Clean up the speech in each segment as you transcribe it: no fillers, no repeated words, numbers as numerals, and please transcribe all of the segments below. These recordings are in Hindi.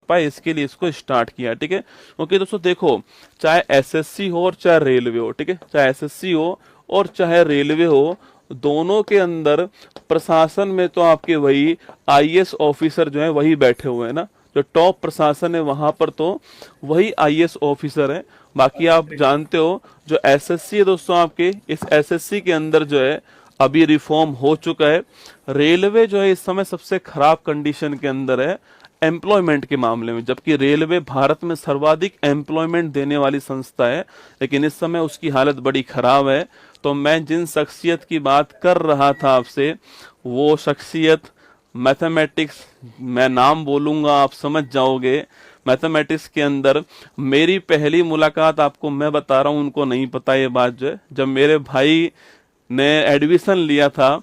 पाए इसके लिए इसको स्टार्ट किया, ठीक है। क्योंकि दोस्तों देखो, चाहे एसएससी हो और चाहे रेलवे हो, ठीक है, चाहे एसएससी हो और चाहे रेलवे हो, दोनों के अंदर प्रशासन में तो आपके वही आईएएस ऑफिसर जो है वही बैठे हुए हैं ना, जो टॉप प्रशासन है वहां पर तो वही आईएएस ऑफिसर है। बाकी आप जानते हो जो एसएससी है दोस्तों, आपके इस एसएससी के अंदर जो है अभी रिफॉर्म हो चुका है। रेलवे जो है इस समय सबसे खराब कंडीशन के अंदर है एम्प्लॉयमेंट के मामले में, जबकि रेलवे भारत में सर्वाधिक एम्प्लॉयमेंट देने वाली संस्था है, लेकिन इस समय उसकी हालत बड़ी खराब है। तो मैं जिन शख्सियत की बात कर रहा था आपसे, वो शख्सियत मैथमेटिक्स, मैं नाम बोलूंगा आप समझ जाओगे। मैथमेटिक्स के अंदर मेरी पहली मुलाकात, आपको मैं बता रहा हूँ, उनको नहीं पता ये बात जो है, जब मेरे भाई ने एडमिशन लिया था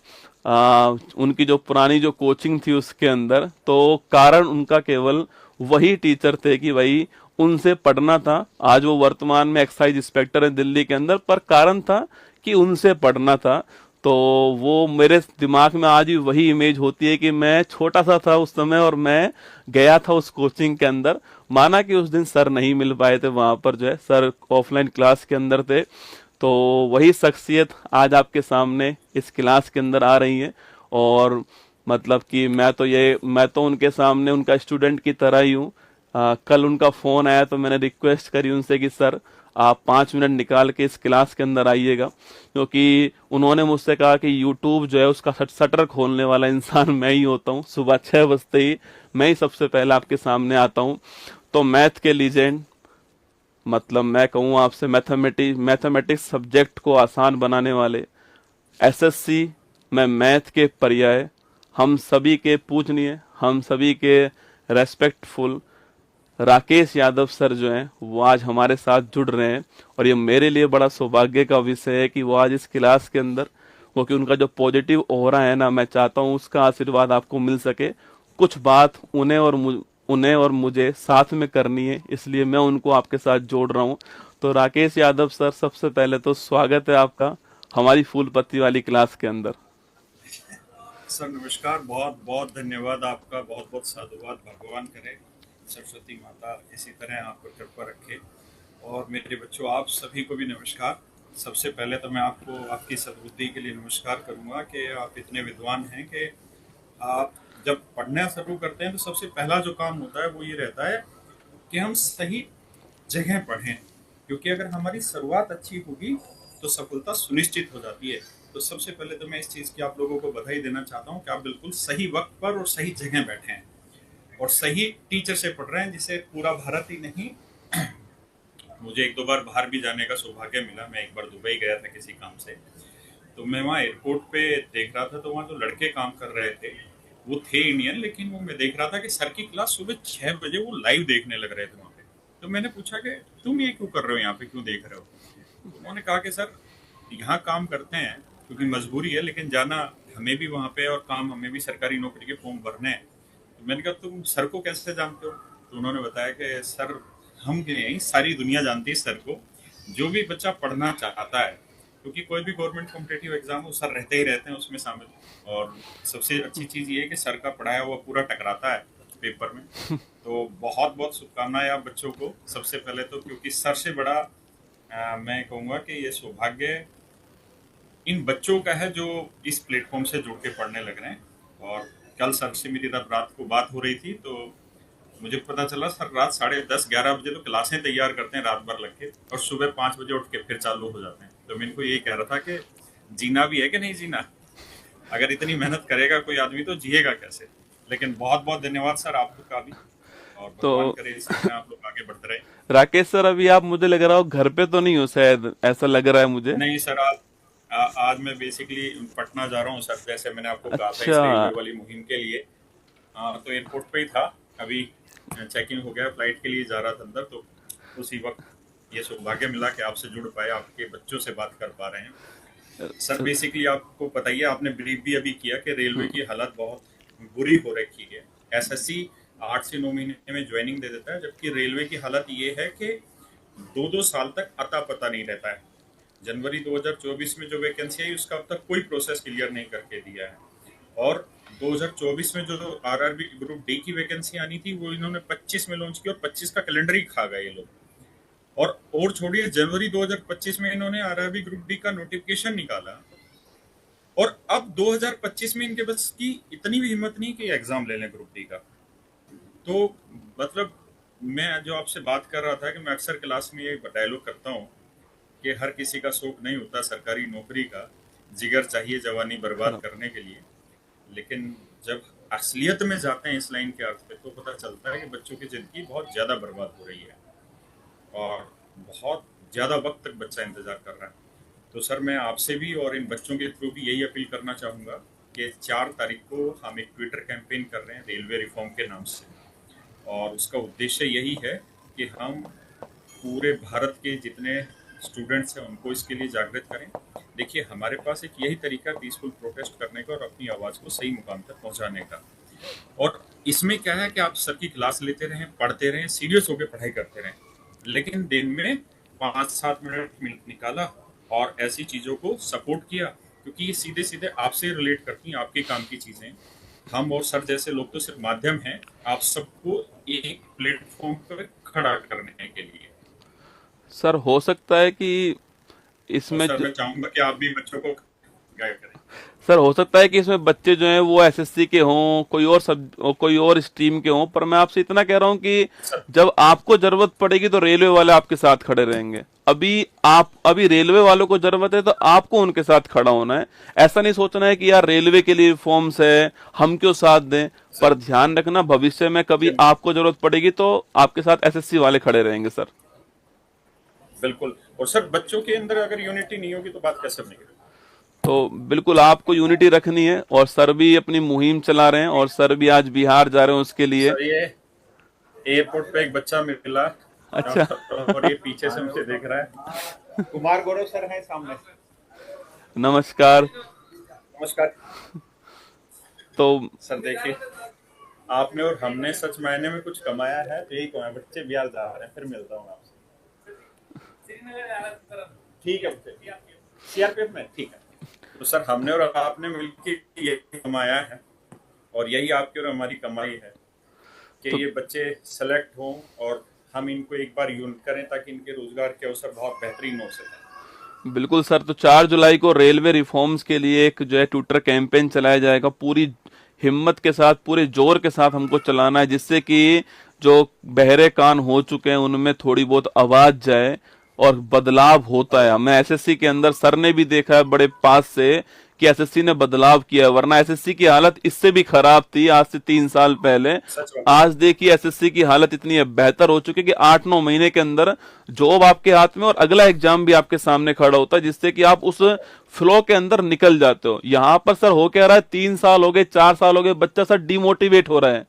उनकी जो पुरानी जो कोचिंग थी उसके अंदर, तो कारण उनका केवल वही टीचर थे कि भाई उनसे पढ़ना था। आज वो वर्तमान में एक्साइज इंस्पेक्टर है दिल्ली के अंदर, पर कारण था कि उनसे पढ़ना था। तो वो मेरे दिमाग में आज भी वही इमेज होती है कि मैं छोटा सा था उस समय और मैं गया था उस कोचिंग के अंदर। माना कि उस दिन सर नहीं मिल पाए थे वहां पर, जो है सर ऑफलाइन क्लास के अंदर थे, तो वही शख्सियत आज आपके सामने इस क्लास के अंदर आ रही है। और मतलब कि मैं तो उनके सामने उनका स्टूडेंट की तरह ही हूँ। कल उनका फोन आया तो मैंने रिक्वेस्ट करी उनसे कि सर आप 5 मिनट निकाल के इस क्लास के अंदर आइएगा, क्योंकि उन्होंने मुझसे कहा कि यूट्यूब जो है उसका शटर खोलने वाला इंसान मैं ही होता हूँ। सुबह 6 बजते ही मैं ही सबसे पहले आपके सामने आता हूँ। तो मैथ के लीजेंड, मतलब मैं कहूँ आपसे मैथमेटिक्स सब्जेक्ट को आसान बनाने वाले, एसएससी में मैथ के पर्याय, हम सभी के पूजनीय, हम सभी के रेस्पेक्टफुल राकेश यादव सर जो हैं वो आज हमारे साथ जुड़ रहे हैं। और ये मेरे लिए बड़ा सौभाग्य का विषय है कि वो आज इस क्लास के अंदर, क्योंकि उनका जो पॉजिटिव ऑरा है ना, मैं चाहता हूँ उसका आशीर्वाद आपको मिल सके। कुछ बात उन्हें और मुझे साथ में करनी है, इसलिए मैं उनको आपके साथ जोड़ रहा हूँ। तो राकेश यादव सर, सबसे पहले तो स्वागत है आपका हमारी फूल पत्ती वाली क्लास के अंदर। सर नमस्कार, बहुत बहुत धन्यवाद आपका, बहुत बहुत साधुवाद। भगवान करे सरस्वती माता इसी तरह आप पर कृपा रखे। और मेरे बच्चों, आप सभी को भी नमस्कार। सबसे पहले तो मैं आपको आपकी सद्बुद्धि के लिए नमस्कार करूंगा कि आप इतने विद्वान हैं कि आप जब पढ़ना शुरू करते हैं तो सबसे पहला जो काम होता है वो ये रहता है कि हम सही जगह पढ़ें, क्योंकि अगर हमारी शुरुआत अच्छी होगी तो सफलता सुनिश्चित हो जाती है। तो सबसे पहले तो मैं इस चीज़ की आप लोगों को बधाई देना चाहता हूँ कि आप बिल्कुल सही वक्त पर और सही जगह बैठे हैं और सही टीचर से पढ़ रहे हैं, जिसे पूरा भारत ही नहीं, मुझे एक दो बार बाहर भी जाने का सौभाग्य मिला। मैं एक बार दुबई गया था किसी काम से, तो मैं वहाँ एयरपोर्ट पे देख रहा था, तो वहाँ जो लड़के काम कर रहे थे वो थे इंडियन, लेकिन वो मैं देख रहा था कि सर की क्लास सुबह 6 बजे वो लाइव देखने लग रहे थे वहाँ पे। तो मैंने पूछा कि तुम ये क्यों कर रहे हो, यहाँ पे क्यों देख रहे हो? तो उन्होंने कहा कि सर यहाँ काम करते हैं क्योंकि मजबूरी है, लेकिन जाना हमें भी वहाँ पे और काम हमें भी सरकारी नौकरी के फॉर्म भरने हैं। तो मैंने कहा तुम सर को कैसे जानते हो? तो उन्होंने बताया कि सर हम क्या नहीं, सारी दुनिया जानती है सर को। जो भी बच्चा पढ़ना चाहता है, क्योंकि कोई भी गवर्नमेंट कॉम्पिटेटिव एग्जाम हो, सर रहते ही रहते हैं उसमें शामिल। और सबसे अच्छी चीज़ ये है कि सर का पढ़ाया हुआ पूरा टकराता है पेपर में। तो बहुत बहुत शुभकामनाएं आप बच्चों को, सबसे पहले तो, क्योंकि सर से बड़ा मैं कहूँगा कि ये सौभाग्य इन बच्चों का है जो इस प्लेटफॉर्म से जुड़ के पढ़ने लग रहे हैं। और कल सर से मेरी तब रात को बात हो रही थी, तो मुझे पता चला सर रात 10:30-11 बजे तो क्लासें तैयार करते हैं रात भर लग के, और सुबह 5 बजे उठ के फिर चालू हो जाते हैं। तो मैं इनको यही कह रहा था कि जीना भी है कि नहीं जीना, अगर इतनी मेहनत करेगा कोई आदमी तो जिएगा कैसे। लेकिन बहुत बहुत धन्यवाद सर आपका भी, और तो भगवान करे इसी तरह आप लोग आगे बढ़ते रहे। राकेश सर, अभी आप मुझे लग रहा हो घर पे तो नहीं हो शायद, ऐसा लग रहा है मुझे। नहीं सर, आज मैं बेसिकली पटना जा रहा हूँ सर, जैसे मैंने आपको कहा था अच्छा। इस रेलवे वाली मुहिम के लिए। तो एयरपोर्ट पे ही था अभी, चेक इन हो गया, फ्लाइट के लिए जा रहा था अंदर। तो उसी वक्त ये सौभाग्य मिला कि आपसे जुड़ पाए, आपके बच्चों से बात कर पा रहे हैं। सर बेसिकली आपको पता ही है, आपने ब्रीफ भी अभी किया कि रेलवे की हालत बहुत बुरी हो रखी है। एसएससी 8 से 9 महीने में ज्वाइनिंग दे देता है, जबकि रेलवे की हालत ये है कि 2-2 साल तक अता पता नहीं रहता है। जनवरी 2024 में जो वैकेंसी आई उसका अब तक कोई प्रोसेस क्लियर नहीं करके दिया है। और 2024 में जो आरआरबी ग्रुप डी की वैकेंसी आनी थी वो इन्होंने 25 में लॉन्च की और 25 का कैलेंडर ही खा गए ये लोग। और छोड़िए, जनवरी 2025 में इन्होंने आरआरबी ग्रुप डी का नोटिफिकेशन निकाला और अब 2025 में इनके बस की इतनी भी हिम्मत नहीं कि एग्जाम ले लें ग्रुप डी का। तो मतलब मैं जो आपसे बात कर रहा था कि मैं अक्सर क्लास में ये डायलॉग करता हूँ कि हर किसी का शौक नहीं होता सरकारी नौकरी का, जिगर चाहिए जवानी बर्बाद खरा करने के लिए। लेकिन जब असलियत में जाते हैं इस लाइन के अर्थ पे तो पता चलता है कि बच्चों की जिंदगी बहुत ज्यादा बर्बाद हो रही है और बहुत ज्यादा वक्त तक बच्चा इंतजार कर रहा है। तो सर मैं आपसे भी और इन बच्चों के थ्रू भी यही अपील करना चाहूंगा कि 4 तारीख को हम एक ट्विटर कैंपेन कर रहे हैं रेलवे रिफॉर्म के नाम से, और उसका उद्देश्य यही है कि हम पूरे भारत के जितने स्टूडेंट्स हैं उनको इसके लिए जागृत करें। देखिए, हमारे पास एक यही तरीका है पीसफुल प्रोटेस्ट करने का और अपनी आवाज़ को सही मुकाम तक पहुंचाने का। और इसमें क्या है कि आप सर की क्लास लेते रहें, पढ़ते रहें, सीरियस होकर पढ़ाई करते रहें, लेकिन दिन में 5-7 मिनट निकाला और ऐसी चीज़ों को सपोर्ट किया, क्योंकि ये सीधे सीधे आपसे रिलेट करती हैं, आपके काम की चीज़ें। हम और सर जैसे लोग तो सिर्फ माध्यम हैं आप सबको एक प्लेटफॉर्म पर खड़ा करने के लिए। सर, हो सकता है कि और इसमें सर मैं चाहूंगा कि आप भी बच्चों को गाइड करें। सर, हो सकता है कि इसमें बच्चे जो हैं वो एसएससी के हों, कोई और स्ट्रीम के हों, पर मैं आपसे इतना कह रहा हूं कि सर जब आपको जरूरत पड़ेगी तो रेलवे वाले आपके साथ खड़े रहेंगे। अभी रेलवे वालों को जरूरत है तो आपको उनके साथ खड़ा होना है। ऐसा नहीं सोचना है कि यार रेलवे के लिए रिफॉर्म्स है, हम क्यों साथ दें। पर सर ध्यान रखना, भविष्य में कभी जी, आपको जरूरत पड़ेगी तो आपके साथ एसएससी वाले खड़े रहेंगे सर। बिल्कुल। और सर बच्चों के अंदर अगर यूनिटी नहीं होगी तो बात कैसे बनेगी? तो बिल्कुल आपको यूनिटी रखनी है, और सर भी अपनी मुहिम चला रहे हैं, और सर भी आज बिहार जा रहे हैं उसके लिए। सर ये एयरपोर्ट पे एक बच्चा मिला अच्छा। और ये पीछे से मुझे देख रहा है। कुमार गौरव सर हैं सामने। नमस्कार। नमस्कार। तो सर देखिए, आपने और हमने सच मायने में कुछ कमाया है तो यही कमाया। बच्चे बिहार जा रहे हैं, फिर मिलता हूँ आपसे। ठीक है बच्चे, सीआरपीएफ में ठीक है। तो सर हमने और आपने मिलकर ये कमाया है और यही आपकी और हमारी कमाई है कि तो ये बच्चे सेलेक्ट हों और हम इनको एक बार यूनिट करें ताकि इनके रोजगार के अवसर बहुत बेहतरीन हो सके। बिल्कुल सर, तो 4 जुलाई को रेलवे रिफॉर्म्स के लिए एक जो है ट्विटर कैंपेन चलाया जाएगा। पूरी हिम्मत के साथ, पूरे जोर के साथ हमको चलाना है, जिससे कि जो बहरे कान हो चुके हैं उनमें थोड़ी बहुत आवाज जाए और बदलाव होता है। हमें एसएससी के अंदर सर ने भी देखा है बड़े पास से कि एसएससी ने बदलाव किया है, वरना एसएससी की हालत इससे भी खराब थी आज से 3 साल पहले। सच बात है। आज देखिए एसएससी की हालत इतनी बेहतर हो चुकी है कि 8-9 महीने के अंदर जॉब आपके हाथ में और अगला एग्जाम भी आपके सामने खड़ा होता है, जिससे कि आप उस फ्लो के अंदर निकल जाते हो। यहाँ पर सर हो क्या रहा है, 3 साल हो गए, 4 साल हो गए, बच्चा सर डिमोटिवेट हो रहा है।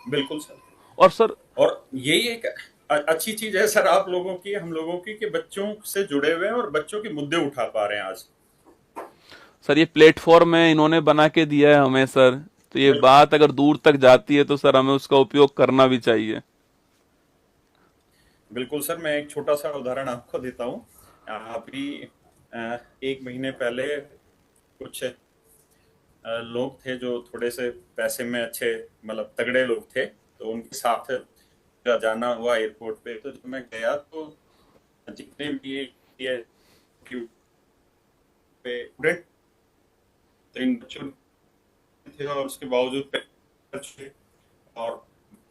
बिल्कुल सर। और सर और यही एक अच्छी चीज है सर आप लोगों की, हम लोगों की, कि बच्चों से जुड़े हुए हैं और बच्चों के मुद्दे उठा पा रहे हैं आज। सर ये प्लेटफॉर्म है, इन्होंने बना के दिया है हमें सर। तो ये बिल्कुल। बात अगर दूर तक जाती है तो सर हमें उसका उपयोग करना भी चाहिए। बिल्कुल सर, मैं एक छोटा सा उदाहरण आपको देता हूँ। अभी 1 महीने पहले कुछ लोग थे जो थोड़े से पैसे में अच्छे, मतलब तगड़े लोग थे, तो उनके साथ मेरा जाना हुआ एयरपोर्ट पे। तो जब मैं गया तो जितने भी ये स्टूडेंट तो इन बच्चों थे और उसके बावजूद पैसे थे और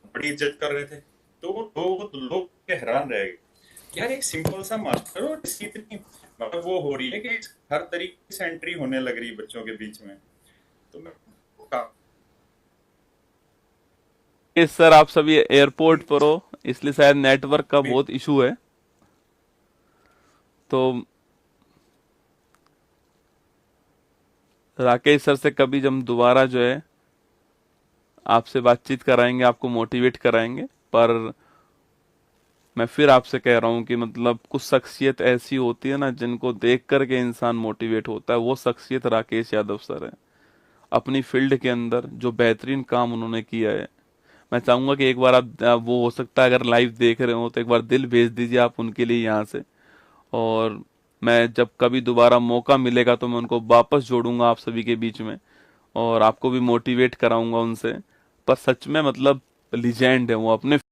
बड़ी इज्जत कर रहे थे। तो वो लोग के हैरान रह गए कि यार एक सिंपल सा मास्टर और इसकी इतनी मतलब वो हो रही है कि हर तरीके से एंट्री होने लग रही है बच्चों के बीच में। तो मैं इस सर आप सभी एयरपोर्ट पर हो, इसलिए शायद नेटवर्क का बहुत इशू है। तो राकेश सर से कभी जब दोबारा जो है आपसे बातचीत कराएंगे, आपको मोटिवेट कराएंगे। पर मैं फिर आपसे कह रहा हूँ कि मतलब कुछ शख्सियत ऐसी होती है ना जिनको देख करके इंसान मोटिवेट होता है। वो शख्सियत राकेश यादव सर है। अपनी फील्ड के अंदर जो बेहतरीन काम उन्होंने किया है, मैं चाहूंगा कि एक बार आप वो हो सकता है अगर लाइव देख रहे हो तो एक बार दिल भेज दीजिए आप उनके लिए यहाँ से। और मैं जब कभी दोबारा मौका मिलेगा तो मैं उनको वापस जोड़ूंगा आप सभी के बीच में। और आपको भी मोटिवेट कराऊंगा उनसे। पर सच में मतलब लीजेंड है वो, अपने